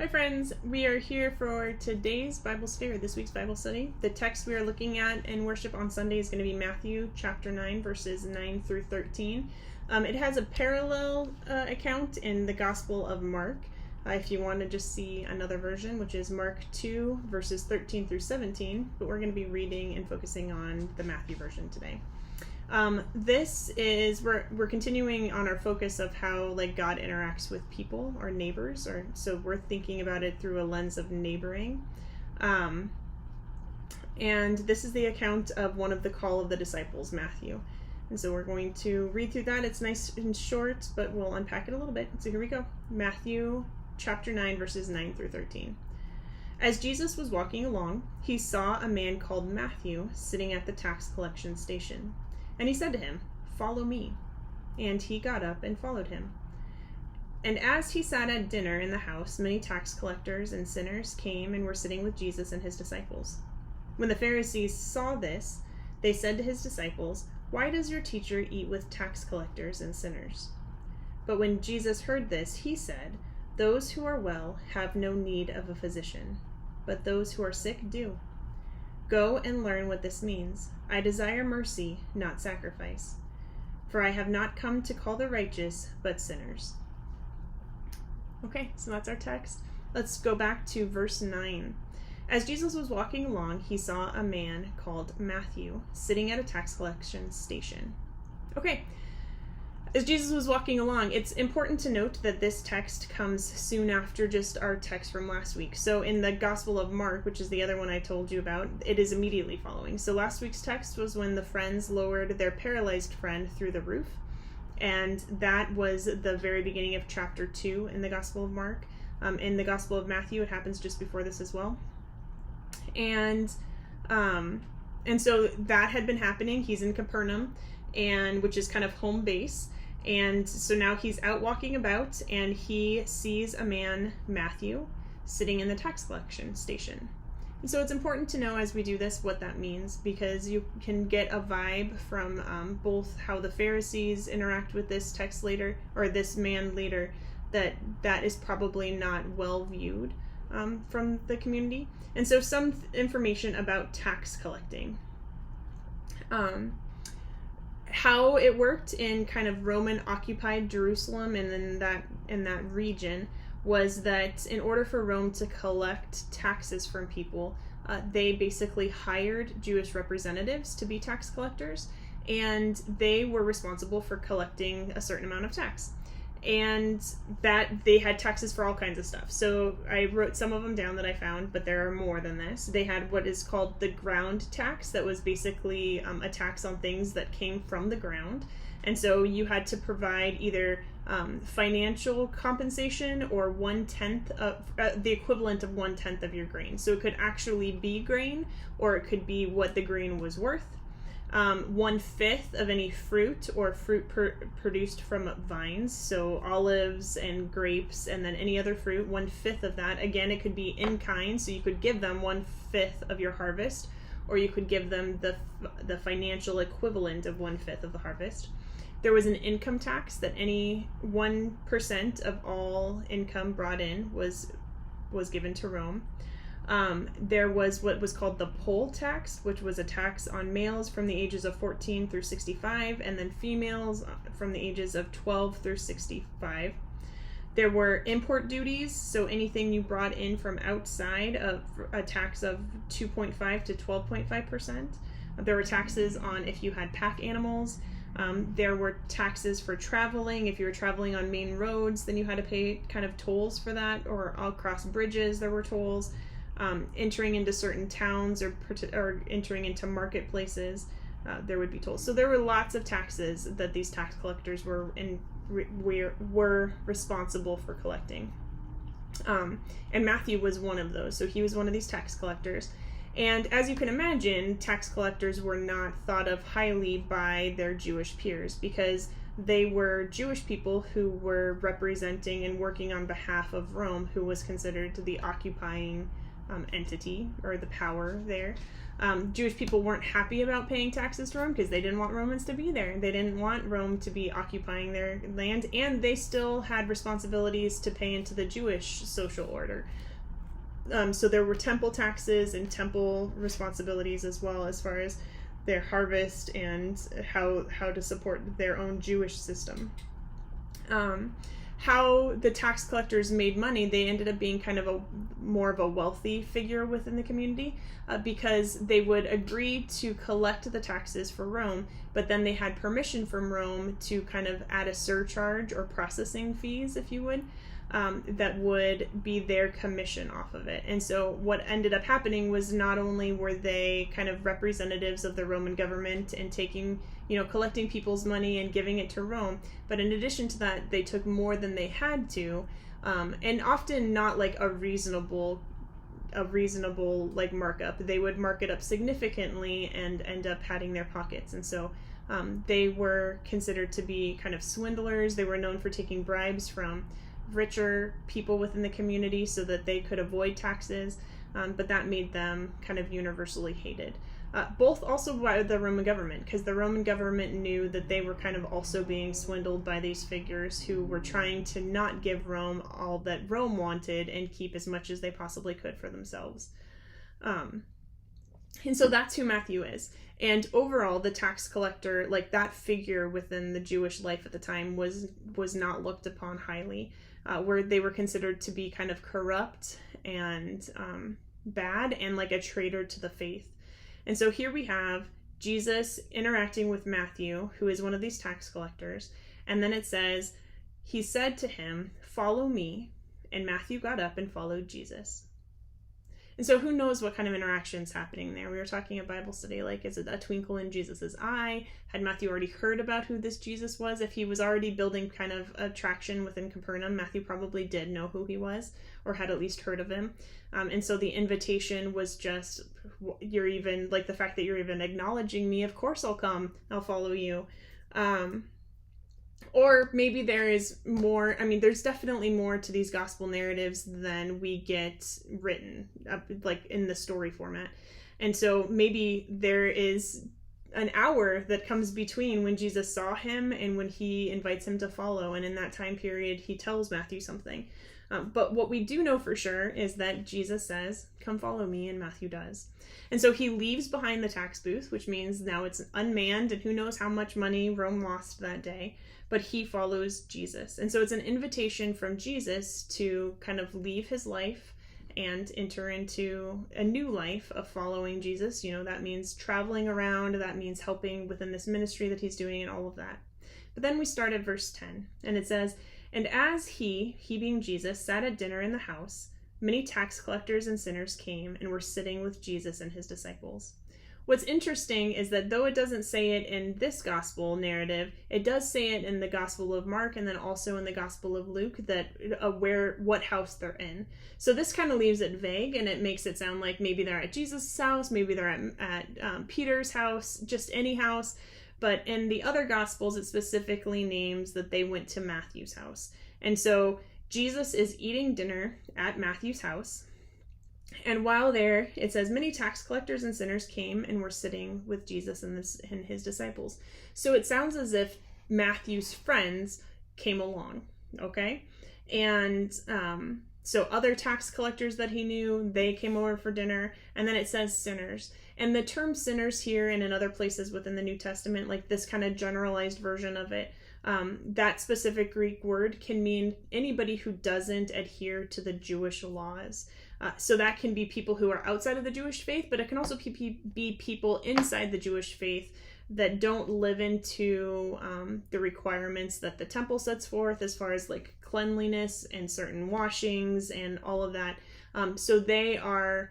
Hi friends, we are here for today's Bible study, or this week's Bible study. The text we are looking at in worship on Sunday is going to be Matthew chapter 9, verses 9 through 13. It has a parallel account in the Gospel of Mark, if you want to just see another version, which is Mark 2, verses 13 through 17, but we're going to be reading and focusing on the Matthew version today. We're continuing on our focus of how God interacts with people or neighbors, so we're thinking about it through a lens of neighboring. And this is the account of one of the call of the disciples, Matthew. And so we're going to read through that. It's nice and short, but we'll unpack it a little bit. So here we go. Matthew chapter 9, verses 9 through 13. As Jesus was walking along, he saw a man called Matthew sitting at the tax collection station. And he said to him, "Follow me." And he got up and followed him. And as he sat at dinner in the house, many tax collectors and sinners came and were sitting with Jesus and his disciples. When the Pharisees saw this, they said to his disciples, "Why does your teacher eat with tax collectors and sinners?" But when Jesus heard this, he said, "Those who are well have no need of a physician, but those who are sick do. Go and learn what this means. I desire mercy, not sacrifice. For I have not come to call the righteous, but sinners." Okay, so that's our text. Let's go back to verse 9. As Jesus was walking along, he saw a man called Matthew sitting at a tax collection station. Okay, as Jesus was walking along, it's important to note that this text comes soon after just our text from last week. So in the Gospel of Mark, which is the other one I told you about, it is immediately following. So last week's text was when the friends lowered their paralyzed friend through the roof. And that was the very beginning of chapter 2 in the Gospel of Mark. In the Gospel of Matthew, it happens just before this as well. And so that had been happening. He's in Capernaum, which is kind of home base. And so now he's out walking about, and he sees a man, Matthew, sitting in the tax collection station. And so it's important to know as we do this what that means, because you can get a vibe from both how the Pharisees interact with this text later, or this man later, that is probably not well viewed from the community. And so some information about tax collecting. How it worked in kind of Roman-occupied Jerusalem and in that region was that in order for Rome to collect taxes from people, they basically hired Jewish representatives to be tax collectors, and they were responsible for collecting a certain amount of tax. And that they had taxes for all kinds of stuff. So I wrote some of them down that I found, but there are more than this. They had what is called the ground tax, that was basically a tax on things that came from the ground. And so you had to provide either financial compensation or 1/10 of the equivalent of 1/10 of your grain. So it could actually be grain, or it could be what the grain was worth. 1/5 of any fruit or fruit produced from vines, so olives and grapes, and then any other fruit, 1/5 of that. Again, it could be in kind, so you could give them 1/5 of your harvest, or you could give them the financial equivalent of 1/5 of the harvest. There was an income tax that any 1% of all income brought in was given to Rome. There was what was called the poll tax, which was a tax on males from the ages of 14 through 65, and then females from the ages of 12 through 65. There were import duties, so anything you brought in from outside, of a tax of 2.5 to 12.5%. There were taxes on if you had pack animals. There were taxes for traveling. If you were traveling on main roads, then you had to pay kind of tolls for that, or across bridges there were tolls. Entering into certain towns or entering into marketplaces, there would be tolls. So there were lots of taxes that these tax collectors were responsible for collecting. And Matthew was one of those. So he was one of these tax collectors. And as you can imagine, tax collectors were not thought of highly by their Jewish peers, because they were Jewish people who were representing and working on behalf of Rome, who was considered the occupying entity or the power there. Jewish people weren't happy about paying taxes to Rome because they didn't want Romans to be there. They didn't want Rome to be occupying their land, and they still had responsibilities to pay into the Jewish social order. So there were temple taxes and temple responsibilities as well, as far as their harvest and how to support their own Jewish system. How the tax collectors made money, they ended up being kind of more of a wealthy figure within the community, because they would agree to collect the taxes for Rome, but then they had permission from Rome to kind of add a surcharge or processing fees, if you would, that would be their commission off of it. And so what ended up happening was not only were they kind of representatives of the Roman government and taking, collecting people's money and giving it to Rome, but in addition to that, they took more than they had to, and often not like a reasonable like markup. They would mark it up significantly and end up padding their pockets. And so they were considered to be kind of swindlers. They were known for taking bribes from richer people within the community so that they could avoid taxes, but that made them kind of universally hated. Both also by the Roman government, because the Roman government knew that they were kind of also being swindled by these figures who were trying to not give Rome all that Rome wanted and keep as much as they possibly could for themselves. And so that's who Matthew is. And overall, the tax collector, like that figure within the Jewish life at the time, was not looked upon highly, where they were considered to be kind of corrupt and bad and like a traitor to the faith. And so here we have Jesus interacting with Matthew, who is one of these tax collectors. And then it says, he said to him, "Follow me." And Matthew got up and followed Jesus. And so who knows what kind of interaction's happening there? We were talking a Bible study, like, is it a twinkle in Jesus's eye? Had Matthew already heard about who this Jesus was? If he was already building kind of a traction within Capernaum, Matthew probably did know who he was, or had at least heard of him. And so the invitation was just, you're even, like the fact that you're even acknowledging me, of course I'll come, I'll follow you. Or maybe there is more, there's definitely more to these gospel narratives than we get written, like in the story format. And so maybe there is an hour that comes between when Jesus saw him and when he invites him to follow. And in that time period, he tells Matthew something. But what we do know for sure is that Jesus says, "Come follow me," and Matthew does. And so he leaves behind the tax booth, which means now it's unmanned, and who knows how much money Rome lost that day. But he follows Jesus. And so it's an invitation from Jesus to kind of leave his life and enter into a new life of following Jesus. That means traveling around, that means helping within this ministry that he's doing and all of that. But then we start at verse 10, and it says, "And as he being Jesus, sat at dinner in the house, many tax collectors and sinners came and were sitting with Jesus and his disciples." What's interesting is that though it doesn't say it in this gospel narrative, it does say it in the Gospel of Mark and then also in the Gospel of Luke that what house they're in. So this kind of leaves it vague, and it makes it sound like maybe they're at Jesus' house, maybe they're at Peter's house, just any house. But in the other Gospels, it specifically names that they went to Matthew's house. And so Jesus is eating dinner at Matthew's house. And while there, it says, many tax collectors and sinners came and were sitting with Jesus and his disciples. So it sounds as if Matthew's friends came along, okay? And so other tax collectors that he knew, they came over for dinner. And then it says sinners. And the term sinners here and in other places within the New Testament, like this kind of generalized version of it, that specific Greek word can mean anybody who doesn't adhere to the Jewish laws. So that can be people who are outside of the Jewish faith, but it can also be people inside the Jewish faith that don't live into the requirements that the temple sets forth as far as like cleanliness and certain washings and all of that. So they are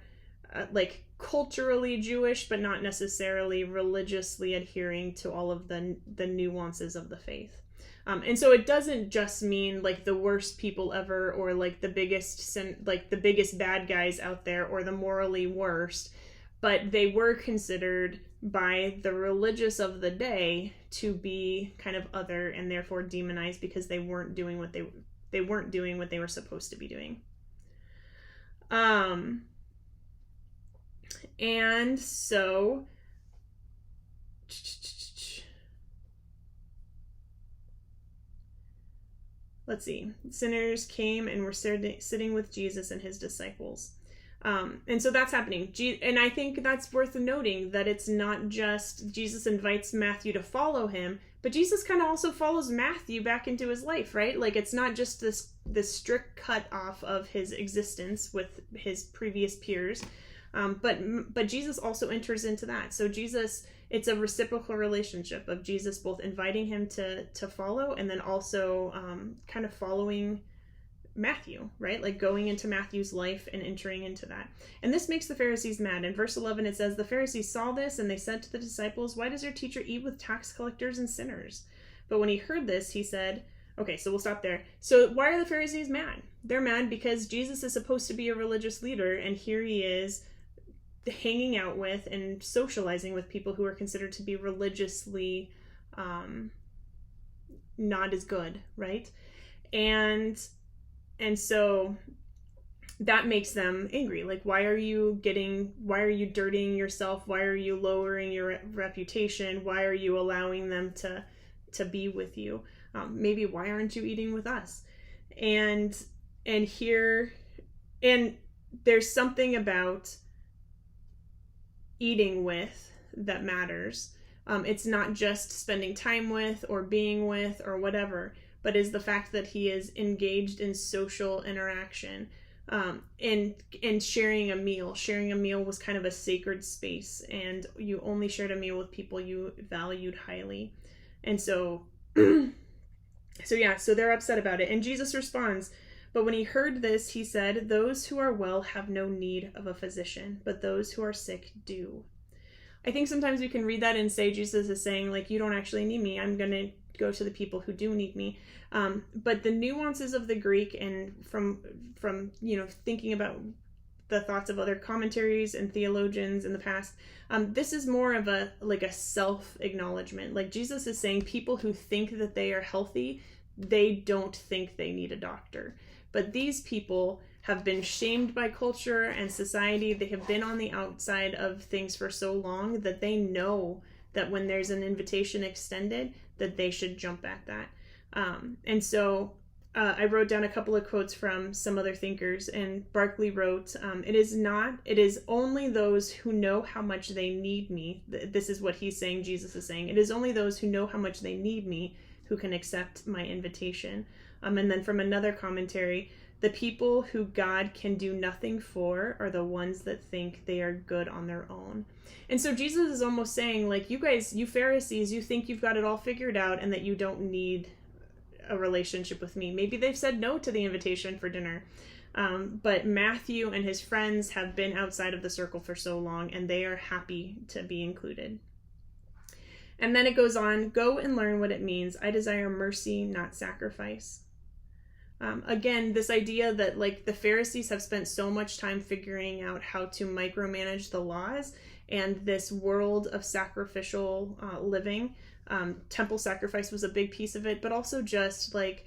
like culturally Jewish, but not necessarily religiously adhering to all of the nuances of the faith. And so it doesn't just mean like the worst people ever, or like the biggest sin, like the biggest bad guys out there, or the morally worst, but they were considered by the religious of the day to be kind of other and therefore demonized because they weren't doing what they weren't doing what they were supposed to be doing. And so let's see. Sinners came and were sitting with Jesus and his disciples. And so that's happening. And I think that's worth noting, that it's not just Jesus invites Matthew to follow him, but Jesus kind of also follows Matthew back into his life, right? Like, it's not just this strict cut off of his existence with his previous peers, but Jesus also enters into that. So Jesus, it's a reciprocal relationship of Jesus both inviting him to follow, and then also kind of following Matthew, right? Like going into Matthew's life and entering into that. And this makes the Pharisees mad. In verse 11, it says, "The Pharisees saw this, and they said to the disciples, 'Why does your teacher eat with tax collectors and sinners?' But when he heard this, he said," okay, so we'll stop there. So why are the Pharisees mad? They're mad because Jesus is supposed to be a religious leader, and here he is hanging out with and socializing with people who are considered to be religiously not as good, right? And so that makes them angry. Like, why are you dirtying yourself? Why are you lowering your reputation? Why are you allowing them to be with you? Maybe why aren't you eating with us? And there's something about eating with that matters. It's not just spending time with or being with or whatever, but is the fact that he is engaged in social interaction, and sharing a meal. Sharing a meal was kind of a sacred space, and you only shared a meal with people you valued highly. And so they're upset about it. And Jesus responds, "But when he heard this, he said, 'Those who are well have no need of a physician, but those who are sick do.'" I think sometimes we can read that and say Jesus is saying, like, you don't actually need me. I'm going to go to the people who do need me. But the nuances of the Greek, and from thinking about the thoughts of other commentaries and theologians in the past, this is more of a self-acknowledgement. Like, Jesus is saying people who think that they are healthy, they don't think they need a doctor. But these people have been shamed by culture and society. They have been on the outside of things for so long that they know that when there's an invitation extended, that they should jump at that. And so I wrote down a couple of quotes from some other thinkers, and Barclay wrote, it is only those who know how much they need me. This is what he's saying, Jesus is saying. It is only those who know how much they need me who can accept my invitation. And then from another commentary, the people who God can do nothing for are the ones that think they are good on their own. And so Jesus is almost saying, like, you guys, you Pharisees, you think you've got it all figured out and that you don't need a relationship with me. Maybe they've said no to the invitation for dinner. But Matthew and his friends have been outside of the circle for so long, and they are happy to be included. And then it goes on, "Go and learn what it means. I desire mercy, not sacrifice." Again, this idea that, like, the Pharisees have spent so much time figuring out how to micromanage the laws, and this world of sacrificial living. Temple sacrifice was a big piece of it, but also just like,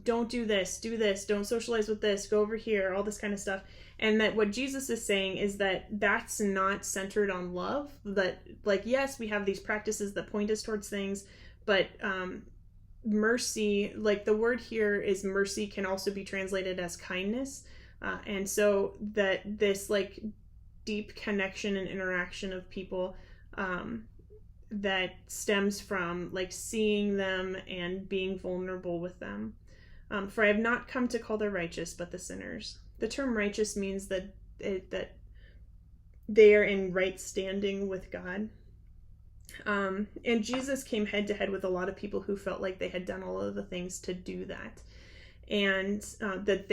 don't do this, don't socialize with this, go over here, all this kind of stuff. And that what Jesus is saying is that that's not centered on love. That, like, yes, we have these practices that point us towards things, but mercy, like the word here is mercy, can also be translated as kindness. And so that this, like, deep connection and interaction of people that stems from, like, seeing them and being vulnerable with them. "For I have not come to call the righteous, but the sinners." The term righteous means that they are in right standing with God. And Jesus came head to head with a lot of people who felt like they had done all of the things to do that, and that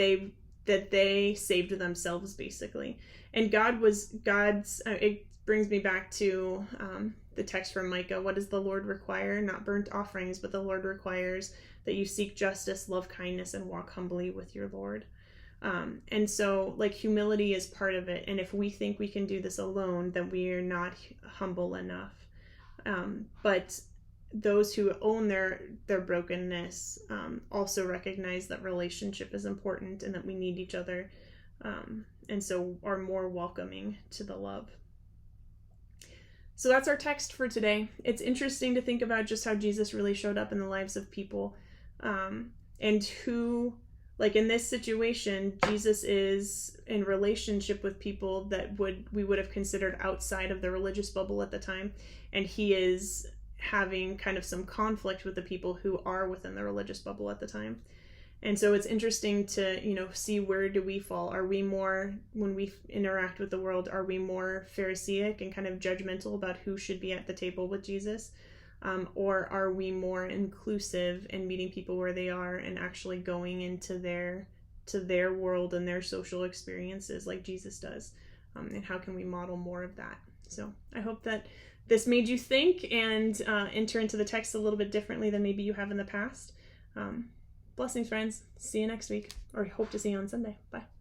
they saved themselves, basically. And God's. It brings me back to the text from Micah. "What does the Lord require? Not burnt offerings, but the Lord requires that you seek justice, love kindness, and walk humbly with your Lord." And so, like, humility is part of it. And if we think we can do this alone, then we are not humble enough. But those who own their brokenness also recognize that relationship is important and that we need each other. and so are more welcoming to the love. So that's our text for today. It's interesting to think about just how Jesus really showed up in the lives of people, and who, like in this situation, Jesus is in relationship with people that we would have considered outside of the religious bubble at the time, and he is having kind of some conflict with the people who are within the religious bubble at the time. And so it's interesting to, see where do we fall? Are we more, when we interact with the world, are we more Pharisaic and kind of judgmental about who should be at the table with Jesus? Or are we more inclusive and meeting people where they are and actually going into their world and their social experiences like Jesus does? And how can we model more of that? So I hope that this made you think and enter into the text a little bit differently than maybe you have in the past. Blessings, friends. See you next week, or hope to see you on Sunday. Bye.